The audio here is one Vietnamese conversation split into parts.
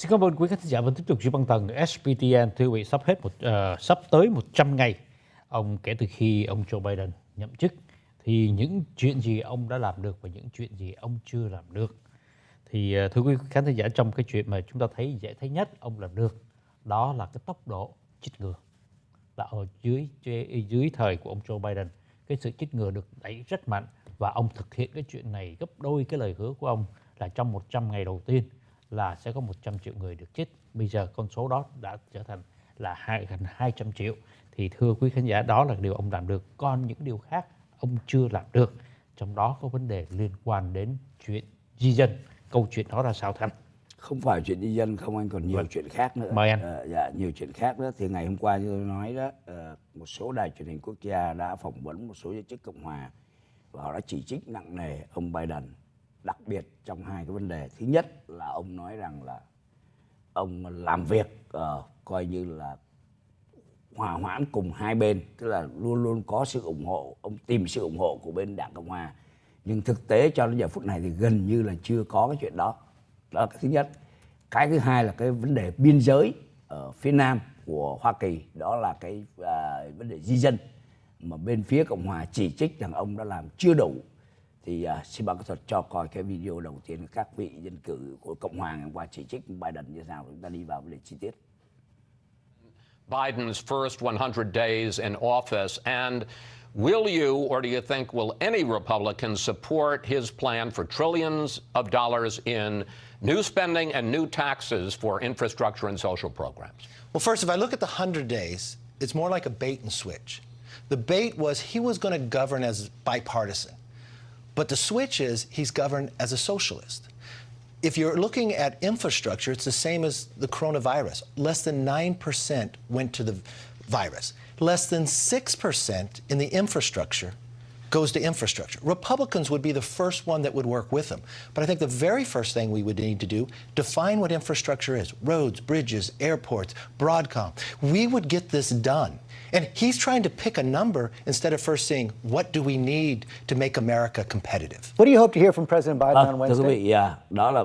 Xin cảm ơn quý khán giả vẫn tiếp tục giữ băng tần SBTN. Thưa quý vị, sắp tới 100 ngày kể từ khi ông Joe Biden nhậm chức, thì những chuyện gì ông đã làm được và những chuyện gì ông chưa làm được. Thì thưa quý khán giả, trong cái chuyện mà chúng ta thấy dễ thấy nhất ông làm được, đó là cái tốc độ chích ngừa. Là ở dưới thời của ông Joe Biden, cái sự chích ngừa được đẩy rất mạnh, và ông thực hiện cái chuyện này gấp đôi cái lời hứa của ông là trong 100 ngày đầu tiên là sẽ có 100 triệu người được chích. Bây giờ con số đó đã trở thành là gần 200 triệu. Thì thưa quý khán giả, đó là điều ông làm được. Còn những điều khác ông chưa làm được, trong đó có vấn đề liên quan đến chuyện di dân. Câu chuyện đó là sao Thành? Không phải chuyện di dân không anh, còn nhiều chuyện khác nữa. Mời anh. Nhiều chuyện khác nữa. Thì ngày hôm qua như tôi nói đó, một số đài truyền hình quốc gia đã phỏng vấn một số giới chức Cộng hòa và họ đã chỉ trích nặng nề ông Biden, đặc biệt trong hai cái vấn đề. Thứ nhất là ông nói rằng là ông làm việc coi như là hòa hoãn cùng hai bên, tức là luôn luôn có sự ủng hộ, ông tìm sự ủng hộ của bên Đảng Cộng hòa. Nhưng thực tế cho đến giờ phút này thì gần như là chưa có cái chuyện đó. Đó là cái thứ nhất. Cái thứ hai là cái vấn đề biên giới ở phía nam của Hoa Kỳ, đó là cái vấn đề di dân mà bên phía Cộng hòa chỉ trích rằng ông đã làm chưa đủ. Thì xin báo kỹ thuật cho coi cái video đầu tiên các vị dân cử của Cộng hòa ngày hôm qua chỉ trích Biden như thế nào. Chúng ta đi vào vấn đề chi tiết. Biden's first 100 days in office, and will you, or do you think will any Republican support his plan for trillions of dollars in new spending and new taxes for infrastructure and social programs? Well, first, if I look at the 100 days, it's more like a bait and switch. The bait was he was going to govern as bipartisan, but the switch is he's governed as a socialist. If you're looking at infrastructure, it's the same as the coronavirus. Less than 9% went to the virus. Less than 6% in the infrastructure goes to infrastructure. Republicans would be the first one that would work with them. But I think the very first thing we would need to do, define what infrastructure is. Roads, bridges, airports, Broadcom. We would get this done. And he's trying to pick a number instead of first saying, what do we need to make America competitive? What do you hope to hear from President Biden on Wednesday? Thưa quý vị, đó là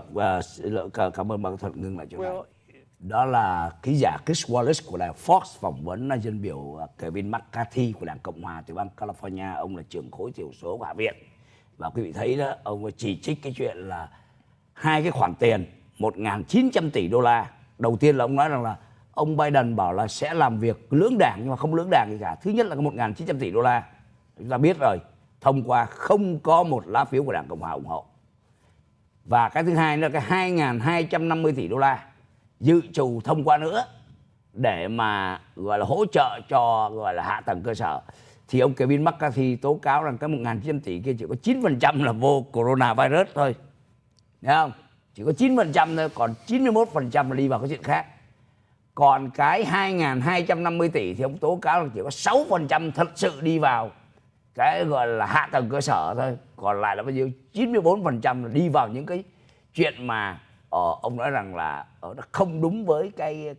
cảm ơn bạn thuật ngưng lại chỗ này. Đó là ký giả Chris Wallace của đài Fox phỏng vấn dân biểu Kevin McCarthy của Đảng Cộng hòa từ bang California. Ông là trưởng khối thiểu số của Hạ viện. Và quý vị thấy đó, ông chỉ trích cái chuyện là hai cái khoản tiền 1.900 tỷ đô la. Đầu tiên là ông nói rằng là ông Biden bảo là sẽ làm việc lưỡng đảng, nhưng mà không lưỡng đảng gì cả. Thứ nhất là cái 1.900 tỷ đô la, chúng ta biết rồi, thông qua không có một lá phiếu của Đảng Cộng hòa ủng hộ. Và cái thứ hai là cái 2.250 tỷ đô la dự trù thông qua nữa để mà gọi là hỗ trợ cho gọi là hạ tầng cơ sở. Thì ông Kevin McCarthy tố cáo rằng cái 1.900 tỷ kia chỉ có 9% là vô coronavirus thôi. Thấy không? Chỉ có 9% thôi, còn 91% là đi vào cái chuyện khác. Còn cái 2.250 tỷ thì ông tố cáo là chỉ có 6% thật sự đi vào cái gọi là hạ tầng cơ sở thôi. Còn lại là bao nhiêu? 94% là đi vào những cái chuyện mà ông nói rằng là nó không đúng với cái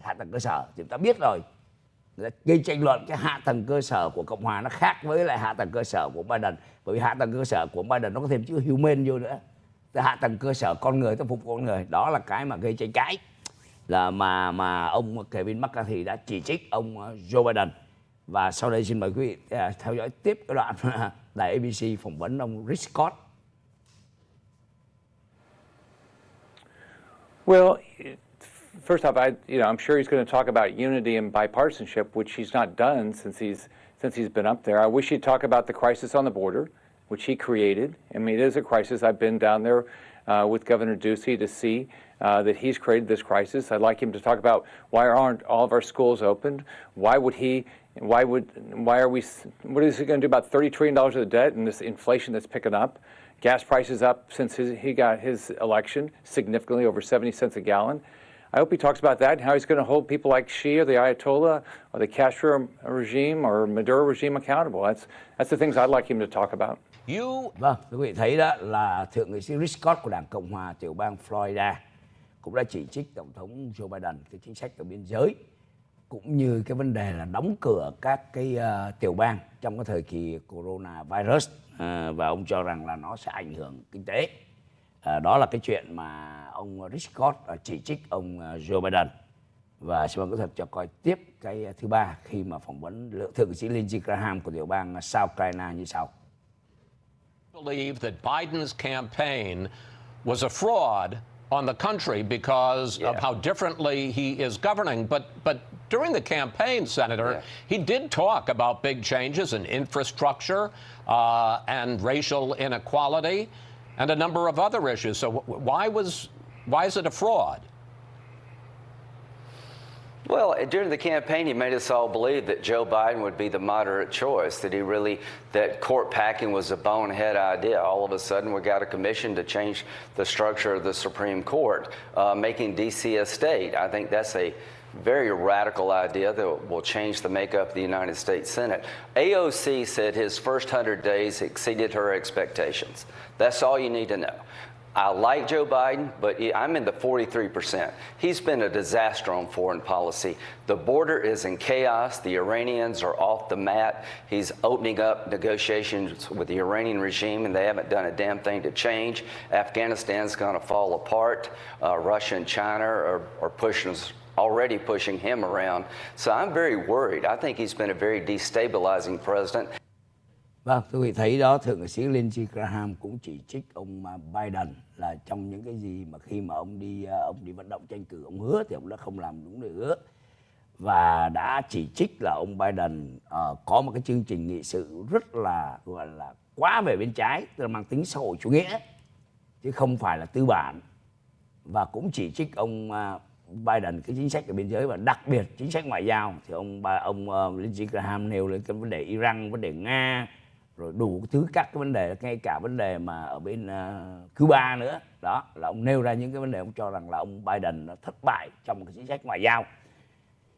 hạ tầng cơ sở. Chúng ta biết rồi, gây tranh luận cái hạ tầng cơ sở của Cộng hòa nó khác với lại hạ tầng cơ sở của Biden. Bởi vì hạ tầng cơ sở của Biden nó có thêm chữ human vô nữa. Hạ tầng cơ sở con người, phục vụ con người. Đó là cái mà gây tranh cãi, là mà ông Kevin McCarthy đã chỉ trích ông Joe Biden. Và sau đây xin mời quý vị theo dõi tiếp cái đoạn đài ABC phỏng vấn ông Rick Scott. Well, first off, I'm sure he's going to talk about unity and bipartisanship, which he's not done since he's been up there. I wish he'd talk about the crisis on the border, which he created. I mean, it is a crisis. I've been down there with Governor Ducey to see that he's created this crisis. I'd like him to talk about why aren't all of our schools opened? What is he going to do about $30 trillion of the debt and this inflation that's picking up? Gas prices up since he got his election, significantly over 70 cents a gallon. I hope he talks about that and how he's going to hold people like Xi or the Ayatollah or the Castro regime or Maduro regime accountable. That's the things I'd like him to talk about. Vâng, quý vị thấy đó là thượng nghị sĩ Rick Scott của Đảng Cộng hòa tiểu bang Florida cũng đã chỉ trích Tổng thống Joe Biden cái chính sách ở biên giới, cũng như cái vấn đề là đóng cửa các cái tiểu bang trong cái thời kỳ coronavirus, và ông cho rằng là nó sẽ ảnh hưởng kinh tế. Đó là cái chuyện mà ông Rick Scott chỉ trích ông Joe Biden. Và xin mời quý thuật cho coi tiếp cái thứ ba khi mà phỏng vấn thượng nghị sĩ Lindsey Graham của tiểu bang South Carolina như sau. Believe that Biden's campaign was a fraud on the country because of how differently he is governing. But during the campaign, Senator, he did talk about big changes in infrastructure and racial inequality and a number of other issues. So why is it a fraud? Well, during the campaign, he made us all believe that Joe Biden would be the moderate choice, that court packing was a bonehead idea. All of a sudden, we got a commission to change the structure of the Supreme Court, making D.C. a state. I think that's a very radical idea that will change the makeup of the United States Senate. AOC said his first 100 days exceeded her expectations. That's all you need to know. I like Joe Biden, but I'm in the 43%. He's been a disaster on foreign policy. The border is in chaos. The Iranians are off the mat. He's opening up negotiations with the Iranian regime, and they haven't done a damn thing to change. Afghanistan's going to fall apart. Russia and China are already pushing him around. So I'm very worried. I think he's been a very destabilizing president. Vâng, quý vị thấy đó, thượng nghị sĩ Lindsey Graham cũng chỉ trích ông Biden là trong những cái gì mà khi mà ông đi vận động tranh cử, ông hứa thì ông đã không làm đúng lời hứa. Và đã chỉ trích là ông Biden có một cái chương trình nghị sự rất là gọi là quá về bên trái, tức là mang tính xã hội chủ nghĩa chứ không phải là tư bản. Và cũng chỉ trích ông Biden cái chính sách ở biên giới và đặc biệt chính sách ngoại giao. Thì ông Lindsey Graham nêu lên cái vấn đề Iran, vấn đề Nga, rồi đủ thứ các cái vấn đề, ngay cả vấn đề mà ở bên Cuba nữa. Đó là ông nêu ra những cái vấn đề ông cho rằng là ông Biden nó thất bại trong cái chính sách ngoại giao.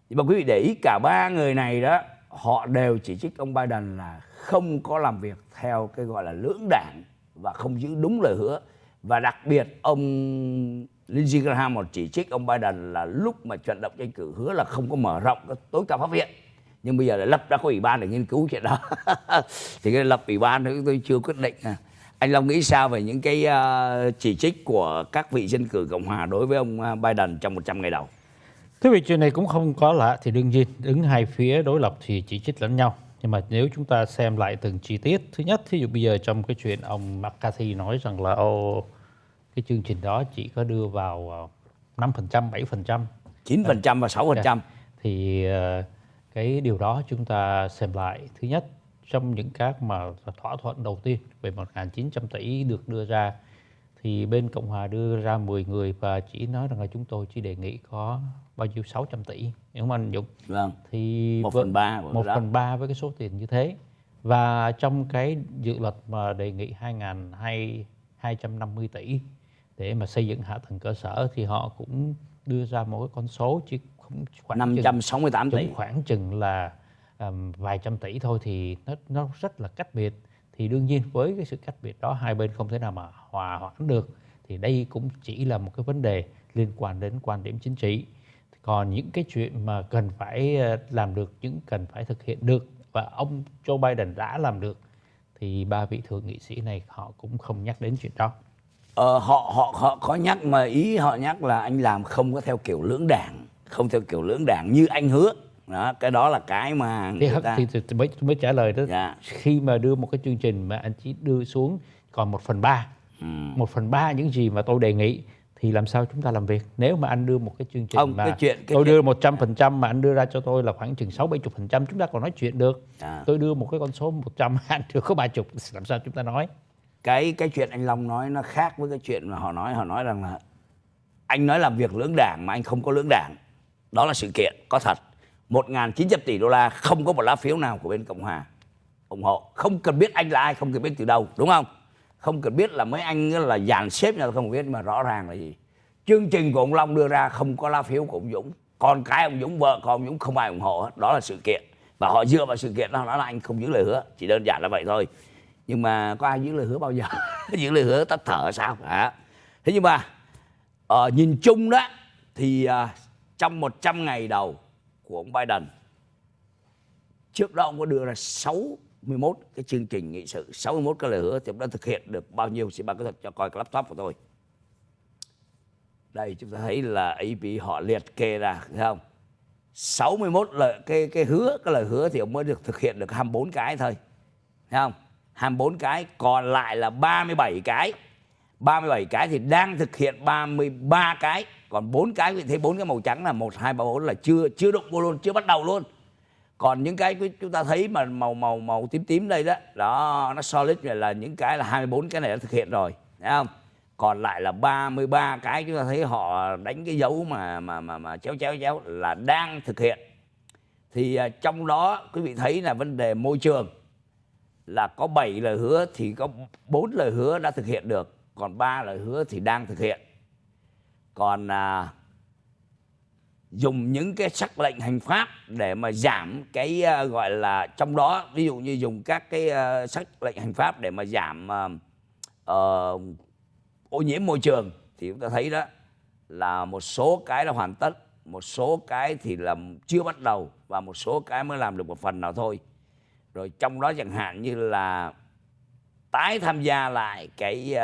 Nhưng mà quý vị để ý cả ba người này đó, họ đều chỉ trích ông Biden là không có làm việc theo cái gọi là lưỡng đảng và không giữ đúng lời hứa. Và đặc biệt ông Lindsey Graham còn chỉ trích ông Biden là lúc mà vận động tranh cử hứa là không có mở rộng cái tối cao pháp viện, nhưng bây giờ lại lập ra có ủy ban để nghiên cứu chuyện đó. Thì cái lập ủy ban nữa tôi chưa quyết định. Anh Long nghĩ sao về những cái chỉ trích của các vị dân cử Cộng hòa đối với ông Biden trong 100 ngày đầu? Thưa vị, chuyện này cũng không có lạ, thì đương nhiên đứng hai phía đối lập thì chỉ trích lẫn nhau. Nhưng mà nếu chúng ta xem lại từng chi tiết, thứ nhất, thí dụ bây giờ trong cái chuyện ông McCarthy nói rằng là cái chương trình đó chỉ có đưa vào 5%, 7%, 9% và 6%. Thì cái điều đó chúng ta xem lại, thứ nhất, trong những các mà thỏa thuận đầu tiên về 1.900 tỷ được đưa ra, thì bên Cộng hòa đưa ra 10 người và chỉ nói rằng là chúng tôi chỉ đề nghị có bao nhiêu 600 tỷ, hiểu không anh Dũng? Vâng. Thì 1/3 với cái số tiền như thế. Và trong cái dự luật mà đề nghị 2.250 tỷ để mà xây dựng hạ tầng cơ sở thì họ cũng đưa ra một cái con số chỉ khoảng 568 tỷ, khoảng chừng là vài trăm tỷ thôi, thì nó rất là cách biệt. Thì đương nhiên với cái sự cách biệt đó, hai bên không thể nào mà hòa hoãn được. Thì đây cũng chỉ là một cái vấn đề liên quan đến quan điểm chính trị. Còn những cái chuyện mà cần phải làm được, những cần phải thực hiện được và ông Joe Biden đã làm được, thì ba vị thượng nghị sĩ này họ cũng không nhắc đến chuyện đó. Họ có nhắc, mà ý họ nhắc là anh làm không có theo kiểu lưỡng đảng, không theo kiểu lưỡng đảng như anh hứa. Đó, cái đó là cái mà thì mới trả lời đó. Khi mà đưa một cái chương trình mà anh chỉ đưa xuống còn 1/3, 1/3 những gì mà tôi đề nghị, thì làm sao chúng ta làm việc? Nếu mà anh đưa một cái chương trình mà tôi đưa 100% mà anh đưa ra cho tôi là khoảng chừng 60-70%, chúng ta còn nói chuyện được. Tôi đưa một cái con số 100, anh được có 30, làm sao chúng ta nói? Cái chuyện anh Long nói nó khác với cái chuyện mà họ nói rằng là anh nói làm việc lưỡng đảng mà anh không có lưỡng đảng. Đó là sự kiện có thật. 1.900 tỷ đô la không có một lá phiếu nào của bên Cộng hòa ủng hộ. Không cần biết anh là ai, không cần biết từ đâu, đúng không? Không cần biết là mấy anh là dàn xếp nhau, không biết, mà rõ ràng là gì? Chương trình của ông Long đưa ra không có lá phiếu của ông Dũng. Con cái ông Dũng, vợ con ông Dũng không ai ủng hộ hết. Đó là sự kiện. Và họ dựa vào sự kiện đó nói là anh không giữ lời hứa. Chỉ đơn giản là vậy thôi. Nhưng mà có ai giữ lời hứa bao giờ? Giữ lời hứa tắt thở sao? Thế nhưng mà nhìn chung đó thì trong 100 ngày đầu của ông Biden, trước đó ông có đưa ra 61 cái chương trình nghị sự, 61 cái lời hứa, thì ông đã thực hiện được bao nhiêu? Xin bà có thật cho coi cái laptop của tôi. Đây chúng ta thấy là AP họ liệt kê ra, thấy không? 61 lời cái lời hứa thì ông mới được thực hiện được 24 cái thôi. Thấy không? 24 cái, còn lại là 37 cái. 37 cái thì đang thực hiện 33 cái, còn 4 cái thì thấy 4 cái màu trắng là 1 2 3 4 là chưa đụng vô luôn, chưa bắt đầu luôn. Còn những cái chúng ta thấy mà màu tím đây đó, nó solid là những cái là 24 cái này đã thực hiện rồi, thấy không? Còn lại là 33 cái chúng ta thấy họ đánh cái dấu mà chéo là đang thực hiện. Thì trong đó quý vị thấy là vấn đề môi trường là có 7 lời hứa thì có 4 lời hứa đã thực hiện được, còn 3 lời hứa thì đang thực hiện. Còn dùng những cái sắc lệnh hành pháp để mà giảm cái gọi là trong đó, ví dụ như dùng các cái sắc lệnh hành pháp để mà giảm ô nhiễm môi trường thì chúng ta thấy đó là một số cái là hoàn tất, một số cái thì là chưa bắt đầu và một số cái mới làm được một phần nào thôi. Rồi trong đó chẳng hạn như là tái tham gia lại cái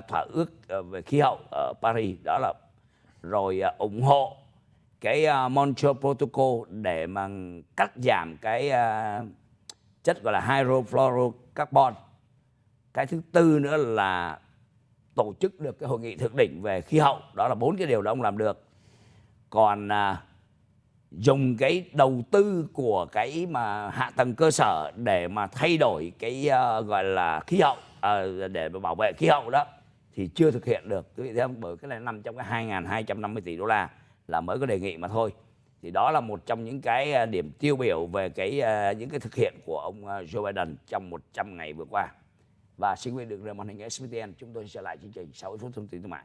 thỏa ước về khí hậu ở Paris, đó là rồi ủng hộ cái Montreal Protocol để mà cắt giảm cái chất gọi là hydrofluorocarbon. Cái thứ tư nữa là tổ chức được cái hội nghị thượng đỉnh về khí hậu, đó là 4 cái điều đó ông làm được. Còn dùng cái đầu tư của cái mà hạ tầng cơ sở để mà thay đổi cái gọi là khí hậu, để mà bảo vệ khí hậu đó thì chưa thực hiện được. Quý vị thấy không? Bởi cái này nằm trong cái 2.250 tỷ đô la là mới có đề nghị mà thôi. Thì đó là một trong những cái điểm tiêu biểu về những cái thực hiện của ông Joe Biden trong 100 ngày vừa qua. Và xin quý vị đừng rời màn hình SBTN, chúng tôi sẽ lại chương trình sau ít phút thông tin thương mại.